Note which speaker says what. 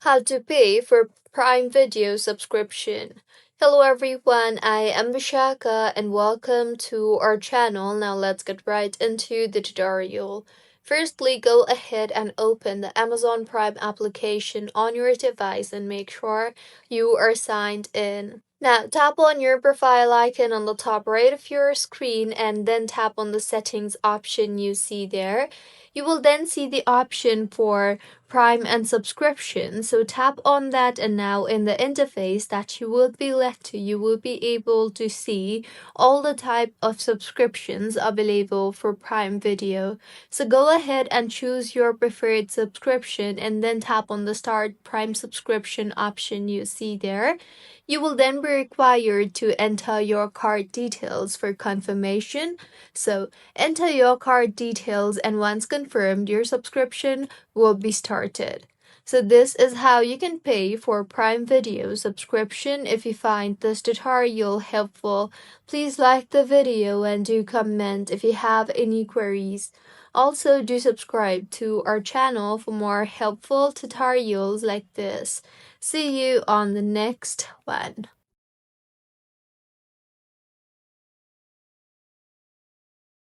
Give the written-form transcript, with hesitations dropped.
Speaker 1: How to pay for Prime Video subscription. Hello everyone, I am Vishaka and welcome to our channel. Now let's get right into the tutorial. Firstly, go ahead and open the Amazon Prime application on your device and make sure you are signed in. Now tap on your profile icon on the top right of your screen and then tap on the settings option you see there. You will then see the option for Prime and subscription. So tap on that, and now in the interface that you will be led to, you will be able to see all the type of subscriptions available for Prime Video. So go ahead and choose your preferred subscription and then tap on the Start Prime subscription option you see there. You will then be required to enter your card details for confirmation. So enter your card details, and once confirmed, your subscription will be started. So this is how you can pay for Prime Video subscription. If you find this tutorial helpful, please like the video and do comment if you have any queries. Also, do subscribe to our channel for more helpful tutorials like this. See you on the next one.